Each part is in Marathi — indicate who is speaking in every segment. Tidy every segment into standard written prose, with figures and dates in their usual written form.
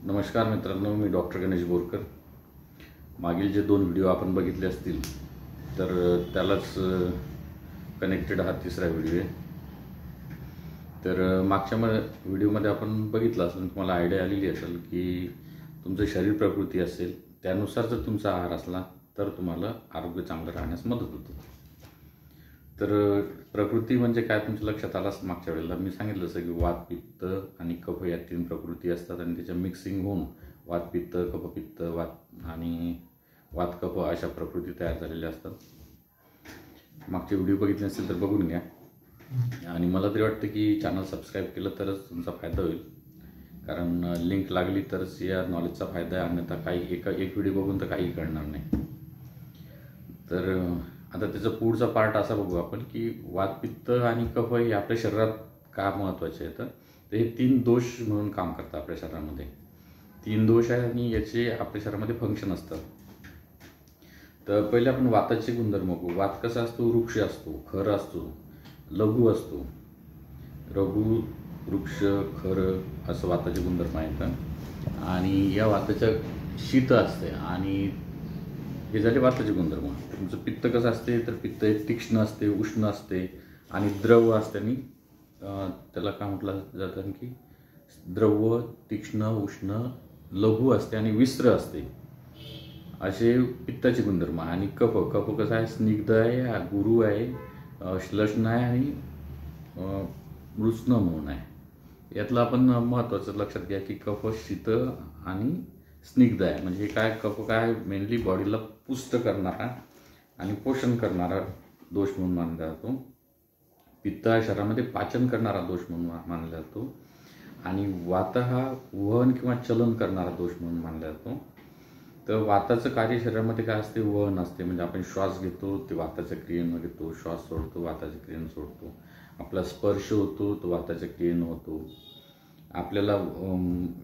Speaker 1: नमस्कार मित्रांनो, मी डॉक्टर गणेश बोरकर। मागील जे 2 व्हिडिओ आपण बघितले असतील तर त्यालाच कनेक्टेड हा तिसरा व्हिडिओ आहे। तर मागच्या व्हिडिओमध्ये आपण बघितलं असेल, तुम्हाला आयडिया आलेली असेल की तुमचं शरीर प्रकृती असेल त्यानुसार जर तुमचा आहार असला तर तुम्हाला आरोग्य चांगलं राहण्यास मदत होते। तर प्रकृती म्हणजे काय तुमच्या लक्षात आलाच। मागच्या वेळेला मी सांगितलं असं की वात, पित्त आणि कफ या 3 प्रकृती असतात आणि त्याच्या मिक्सिंग होऊन वात, पित्त, कफ, पित्त, वात आणि वात, कफ अशा प्रकृती तयार झालेल्या असतात। मागचे व्हिडिओ बघितले असतील तर बघून घ्या। आणि मला तरी वाटतं की चॅनल सबस्क्राईब केलं तरच तुमचा फायदा होईल, कारण लिंक लागली तरच या नॉलेजचा फायदा आहे, अन्यथा काही एक व्हिडिओ बघून तर काही कळणार नाही। तर आता त्याचा पुढचा पार्ट असा बघू आपण की वात, पित्त आणि कफ हे आपल्या शरीरात का महत्त्वाचे आहेत। तर हे 3 दोष म्हणून काम करतात आपल्या शरीरामध्ये। 3 दोष आहे आणि याचे आपल्या शरीरामध्ये फंक्शन असतात। तर पहिले आपण वाताचे गुणधर्म बघू। वात कसा असतो? वृक्ष असतो, खर असतो, लघु असतो। रघु, वृक्ष, खर असं वाताचे गुणधर्म आहेत। आणि या वाताच्या शीत असते आणि हे झाले वाताचे गुणधर्म। तुमचं पित्त कसं असते? तर पित्त हे तीक्ष्ण असते, उष्ण असते आणि द्रव असते आणि त्याला काय म्हटलं जातं की द्रव, तीक्ष्ण, उष्ण, लघु असते आणि विस्त्र असते, असे पित्ताचे गुणधर्म। आणि कफ, कफ कसा आहे? स्निग्ध आहे, गुरु आहे, श्लेष्ण आहे आणि मृत्स्न म्हणून आहे। यातलं आपण महत्त्वाचं लक्षात घ्या की कफ शीत आणि स्निग्ध आहे। म्हणजे काय? कफ काय? मेनली बॉडीला पुष्ट करणारा आणि पोषण करणारा दोष म्हणून मानला जातो। पित्त हा शरीरामध्ये पाचन करणारा दोष म्हणून मानला जातो आणि वात हा वहन किंवा चलन करणारा दोष म्हणून मानला जातो। तर वाताचं कार्य शरीरामध्ये काय असते? वहन असते। म्हणजे आपण श्वास घेतो ते वाताच्या क्रियेनं घेतो, श्वास सोडतो वाताच्या क्रियेनं सोडतो, आपला स्पर्श होतो तो वाताच्या क्रियेनं होतो, आपल्याला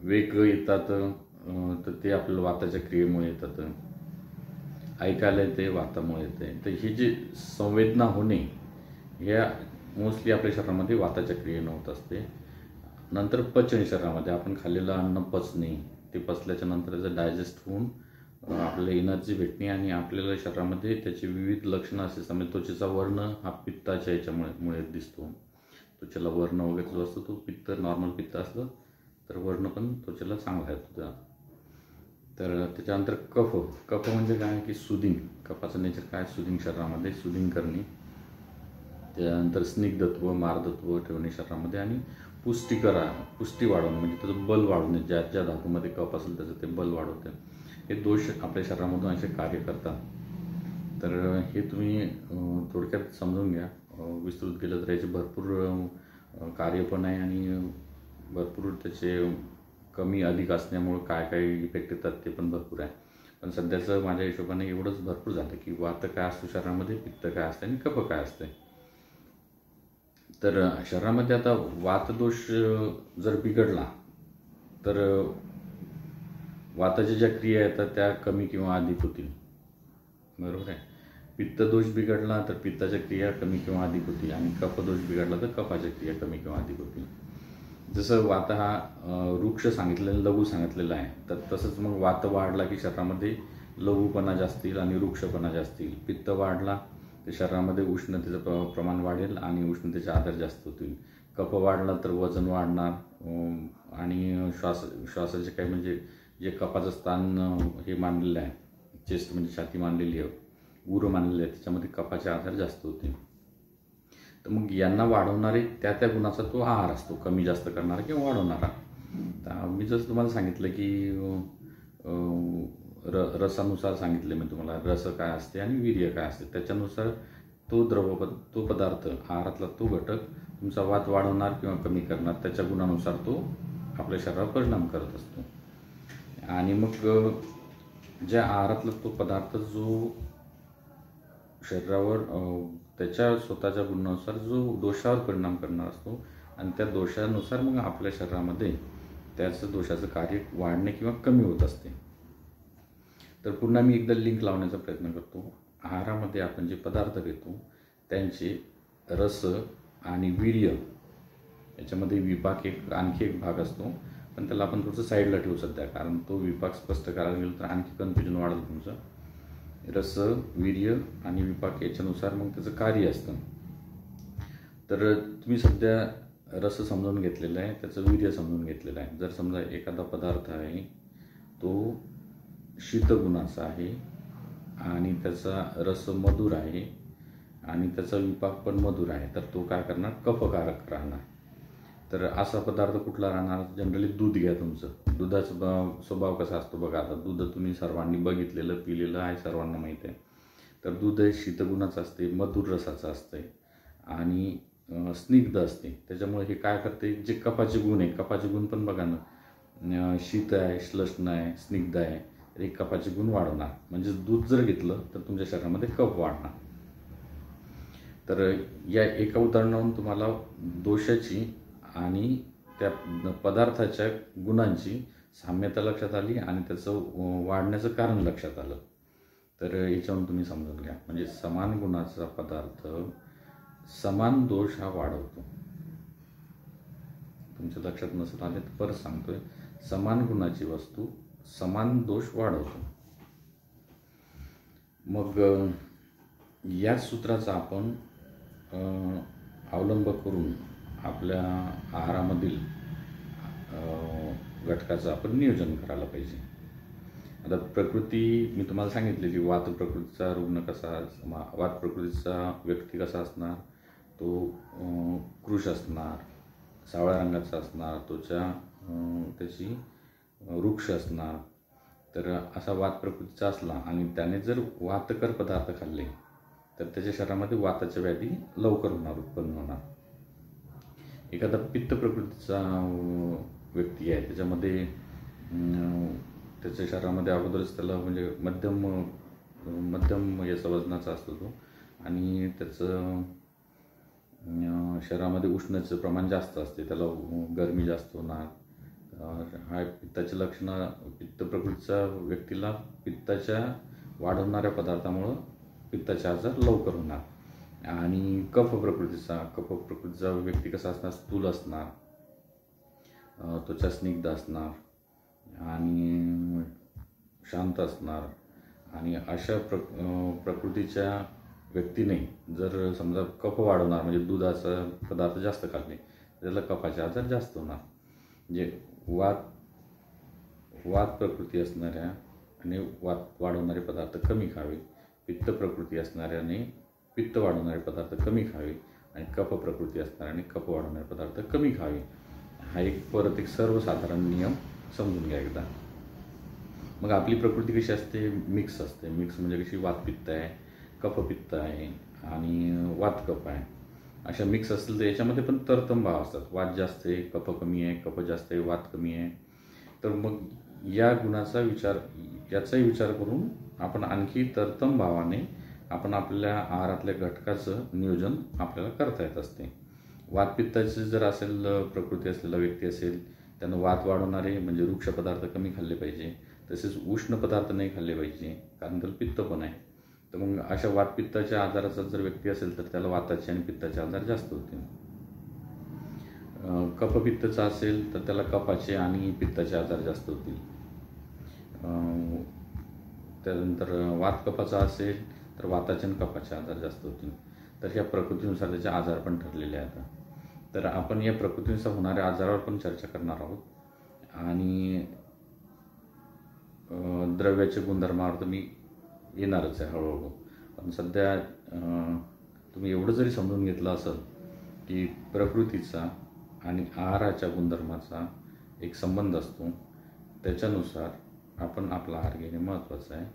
Speaker 1: वेग येतात तर ते आपल्याला वाताच्या क्रियेमुळे येतात, ऐकायला येते वातामुळे येते। तर ही जी संवेदना होणे ह्या मोस्टली आपल्या शरीरामध्ये वाताच्या क्रियेनं होत असते। नंतर पचन, शरीरामध्ये आपण खाल्लेलं अन्न पचणे, ते पचल्याच्या नंतर त्याचं डायजेस्ट होऊन आपल्याला एनर्जी भेटणे आणि आपल्याला शरीरामध्ये त्याचे विविध लक्षणं असे समज त्वचेचा वर्ण हा पित्ताच्या याच्यामुळे दिसतो। त्वचेला वर्ण वगैरे जो असतो तो पित्त, नॉर्मल पित्त असलं तर वर्ण पण त्वचेला चांगला येतो। तर त्याच्यानंतर कफ, कफ म्हणजे काय की सुदिंग, कफाचं नेचर काय? सुदिंग, शरीरामध्ये सुदिंग करणे। त्यानंतर स्निग्धत्व, मार्दत्व ठेवणे शरीरामध्ये आणि पुष्टी वाढवणे, म्हणजे त्याचं बल वाढवणे। ज्या ज्या धातूमध्ये कफ असेल त्याचं ते बल वाढवते। हे दोष आपल्या शरीरामधून असे कार्य करतात। तर हे तुम्ही थोडक्यात समजून घ्या। विस्तृत केलं तर याचे भरपूर कार्य पण आहे आणि भरपूर त्याचे कमी अधिक असल्यामुळे काय काय इफेक्ट येतात ते पण भरपूर आहे। पण सध्याचं माझ्या हिशोबाने एवढंच भरपूर झालं की वात काय असतो शरीरामध्ये, पित्त काय असते आणि कफ काय असते। तर शरीरामध्ये आता वातदोष जर बिघडला तर वाताच्या ज्या क्रिया येतात त्या कमी किंवा अधिक होतील, बरोबर आहे। पित्तदोष बिघडला तर पित्ताच्या क्रिया कमी किंवा अधिक होतील आणि कफदोष बिघडला तर कफाच्या क्रिया कमी किंवा अधिक होतील। जसं वात हा वृक्ष सांगितलेलं, लघु सांगितलेलं आहे, तर तसंच मग वात वाढला की शरीरामध्ये लघुपणा जास्त येईल आणि वृक्षपणा जास्त येईल। पित्त वाढला तर शरीरामध्ये उष्णतेचं प्रमाण वाढेल आणि उष्णतेचे आजार जास्त होतील। कफ वाढला तर वजन वाढणार आणि श्वासाचे काही म्हणजे जे कफाचं स्थान हे मानलेलं आहे, चेस्ट म्हणजे छाती मानलेली आहे, उर मानलेले आहे, त्याच्यामध्ये कफाचे आजार जास्त होतील। तर मग यांना वाढवणारे त्या त्या गुणाचा तो आहार असतो, कमी जास्त करणारा किंवा वाढवणारा। तर मी जसं तुम्हाला सांगितलं की रसानुसार सांगितले मी तुम्हाला, रस काय असते आणि वीर्य काय असते, त्याच्यानुसार तो पदार्थ आहारातला तो घटक तुमचा वात वाढवणार किंवा कमी करणार, त्याच्या गुणानुसार तो आपल्या शरीरावर परिणाम करत असतो। आणि मग ज्या आहारातला तो पदार्थ जो शरीरावर त्याच्या स्वतःच्या गुणानुसार जो दोषावर परिणाम करणार असतो आणि त्या दोषानुसार मग आपल्या शरीरामध्ये त्याचं दोषाचं कार्य वाढणे किंवा कमी होत असते। तर पुन्हा मी एकदा लिंक लावण्याचा प्रयत्न करतो। आहारामध्ये आपण जे पदार्थ घेतो त्यांचे रस आणि वीर्य याच्यामध्ये आणखी एक भाग असतो पण त्याला आपण थोडंसं साईडला ठेवू सध्या, कारण तो विपाक स्पष्ट करायला गेलो तर आणखी कन्फ्युजन वाढेल तुमचं. रस, वीर्य आणि विपाक याच्यानुसार मग त्याचं कार्य असतं. तर तुम्ही सध्या रस समजून घेतलेला आहे, त्याचं वीर्य समजून घेतलेलं आहे. जर समजा एखादा पदार्थ आहे तो शीतगुणाचा आहे आणि त्याचा रस मधुर आहे आणि त्याचा विपाक पण मधुर आहे, तर तो काय करणार, कफकारक राहणार. तर असा पदार्थ कुठला राहणार, जनरली दूध घ्या. तुमचं दुधाचा स्वभाव कसा असतो बघा. आता दूध तुम्ही सर्वांनी बघितलेलं, पिलेलं आहे, सर्वांना माहीत आहे. तर दूध हे शीतगुणाचं असते, मधुर रसाचं असते आणि स्निग्ध असते. त्याच्यामुळे हे काय करते, जे कफाचे गुण आहे, कफाचे गुण पण बघा ना, शीत आहे, श्लष्ण आहे, स्निग्ध आहे, तर हे कफाचे गुण वाढवणार. म्हणजे दूध जर घेतलं तर तुमच्या शरीरामध्ये कफ वाढणार. तर या एका उदाहरणावरून तुम्हाला दोषाची आणि त्या पदार्थाच्या गुणांची साम्यता लक्षात आली आणि त्याचं वाढण्याचं कारण लक्षात आलं. तर याच्यावरून तुम्ही समजून घ्या, म्हणजे समान गुणाचा पदार्थ समान दोष हा वाढवतो. तुमच्या लक्षात नसेल आले तर परत सांगतोय, समान गुणाची वस्तू समान दोष वाढवतो. मग याच सूत्राचा आपण अवलंब करून आपल्या आहारामधील घटकाचं आपण नियोजन करायला पाहिजे. आता प्रकृती मी तुम्हाला सांगितलेली, वात प्रकृतीचा रुग्ण कसा, वात प्रकृतीचा व्यक्ती कसा असणार, तो कृश असणार, सावळ्या रंगाचा असणार, त्याची वृक्ष असणार. तर असा वात प्रकृतीचा असला आणि त्याने जर वातकर पदार्थ खाल्ले तर त्याच्या शरीरामध्ये वाताच्या व्याधी लवकर उत्पन्न होणार. एखादा पित्त प्रकृतीचा व्यक्ती आहे, त्याच्यामध्ये त्याच्या शरीरामध्ये अगोदरच त्याला म्हणजे मध्यम याचा वजनाचा असतो तो, आणि त्याचं शरीरामध्ये उष्णतेचं प्रमाण जास्त असते, त्याला गरमी जास्त होणार. हा पित्ताचे लक्षणं, पित्त प्रकृतीच्या व्यक्तीला पित्ताच्या वाढवणाऱ्या पदार्थामुळं पित्ताचे आजार लवकर होणार. आणि कफ प्रकृतीचा व्यक्ती कसा असणार, स्थूल असणार, त्वचा स्निग्ध असणार आणि शांत असणार. आणि अशा प्रकृतीच्या व्यक्तीने जर समजा कफ वाढवणार, म्हणजे दुधाचा पदार्थ जास्त खाल्ले, त्याला कफाचे आजार जास्त होणार. म्हणजे वात प्रकृती असणाऱ्या आणि वात वाढवणारे पदार्थ कमी खावे, पित्त प्रकृती असणाऱ्याने पित्त वाढवणारे पदार्थ कमी खावे आणि कफ प्रकृती असणाऱ्याने कफ वाढवणारे पदार्थ कमी खावे. हा परत एक सर्वसाधारण नियम समजून घ्या एकदा. मग आपली प्रकृती कशी असते, मिक्स असते. मिक्स म्हणजे कशी, वातपित्त आहे, कफपित्त आहे आणि वातकफ आहे. अशा मिक्स असतील तर याच्यामध्ये पण तरतम भाव असतात. वात जास्त आहे, कफ कमी आहे, कफ जास्त आहे, वात कमी आहे. तर मग या याचाही विचार करून आपण आणखी तरतम भावाने आपण आपल्या आहारातल्या घटकाचं नियोजन आपल्याला करता येत असते. वातपित्ताची जर असेल प्रकृती असलेला व्यक्ती असेल, त्यानं वात वाढवणारे म्हणजे वृक्ष पदार्थ कमी खाल्ले पाहिजे. तसेच उष्ण पदार्थ नाही खाल्ले पाहिजे, कारण त्याला पित्त पण आहे. तर मग अशा वातपित्ताच्या आजाराचा जर व्यक्ती असेल तर त्याला वाताचे आणि पित्ताचे आजार जास्त होतील. कफपित्ताचा असेल तर त्याला कफाचे आणि पित्ताचे आजार जास्त होतील. त्यानंतर वात कफाचा असेल तर वाताचे आणि कफाचे आजार जास्त होतील. तर ह्या प्रकृतीनुसार त्याचे आजार पण ठरलेले आहेत. तर आपण या प्रकृतीनुसार होणाऱ्या आजारावर पण चर्चा करणार आहोत आणि द्रव्याचे गुणधर्मावर तर मी येणारच आहे हळूहळू. पण सध्या तुम्ही एवढं जरी समजून घेतलं असेल की प्रकृतीचा आणि आहाराच्या गुणधर्माचा एक संबंध असतो, त्याच्यानुसार आपण आपला आहार घेणे महत्त्वाचं आहे.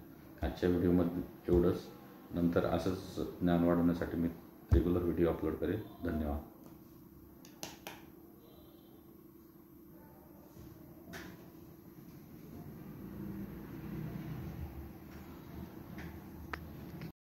Speaker 1: आजच्या व्हिडिओमध्ये एवढंच. नंतर असंच ज्ञान वाढवण्यासाठी मी रेग्युलर व्हिडिओ अपलोड करेन. धन्यवाद.